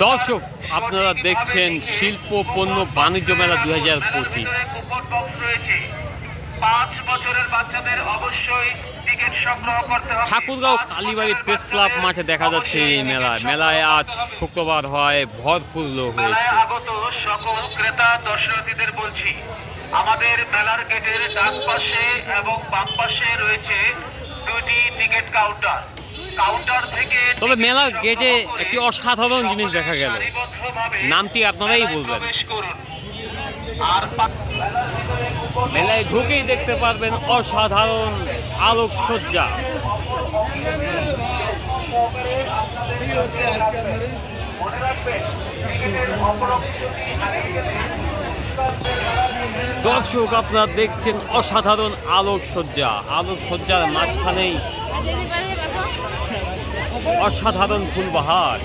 দর্শক, আপনারা দেখছেন শিল্প পণ্য বাণিজ্য মেলা 2025। 5 বছরের বাচ্চাদের অবশ্যই টিকিট সংগ্রহ করতে হবে। ঠাকুরগাঁও কালীবাড়ি প্রেস ক্লাব মাঠে দেখা যাচ্ছে এই মেলায় আজ শুক্রবার হয় ভরপুর লোক হয়েছে। আগত সকল ক্রেতা দর্শনার্থীদের বলছি, আমাদের মেলার গেটের ডান পাশে এবং বাম পাশে রয়েছে দুটি টিকিট কাউন্টার। তবে মেলার গেটে একটি অসাধারণ জিনিস দেখা গেল, নামটি আপনারাই বলবেন। মেলায় ঢুকেই দেখতে পারবেন অসাধারণ আলোকসজ্জা। দর্শক, আপনারা দেখছেন অসাধারণ আলোকসজ্জার মাঝখানেই অসাধারণ ফুলবাহার।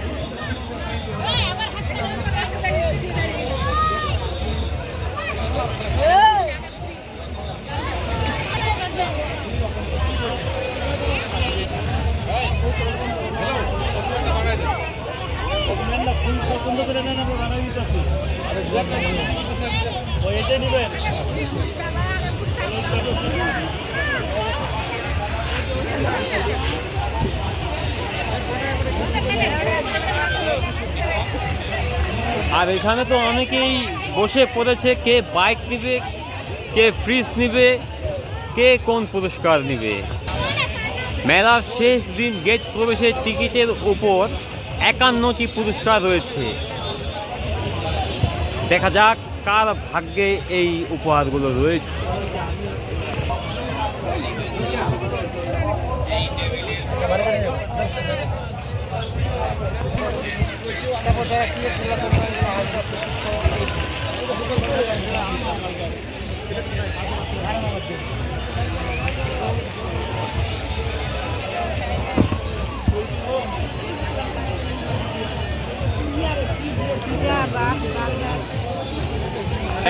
আর এখানে তো অনেকেই বসে পড়েছে, কে বাইক নিবে, কে ফ্রিজ নিবে, কে কোন পুরস্কার নিবে। মেলার শেষ দিন গেট প্রবেশের টিকিটের উপর 51টি পুরস্কার রয়েছে। দেখা যাক কার ভাগ্যে এই উপহারগুলো রয়েছে।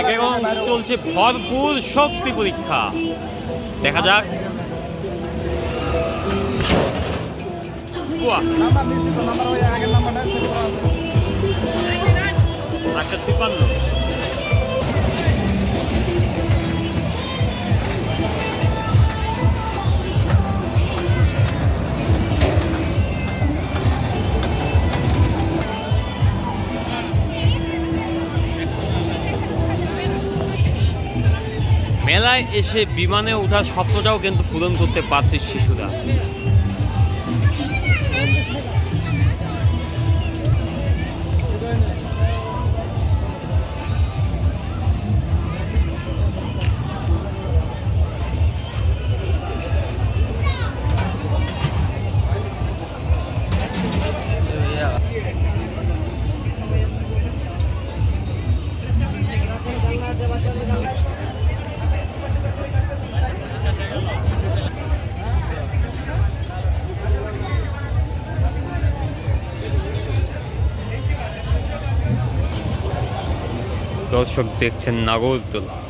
এখন চলছে ভরপুর শক্তি পরীক্ষা, দেখা যাক। আচ্ছা, 53। মেলায় এসে বিমানে ওঠার স্বপ্নটাও কিন্তু পূরণ করতে পারছে শিশুরা। দর্শক দেখছেন নাগরদোলা।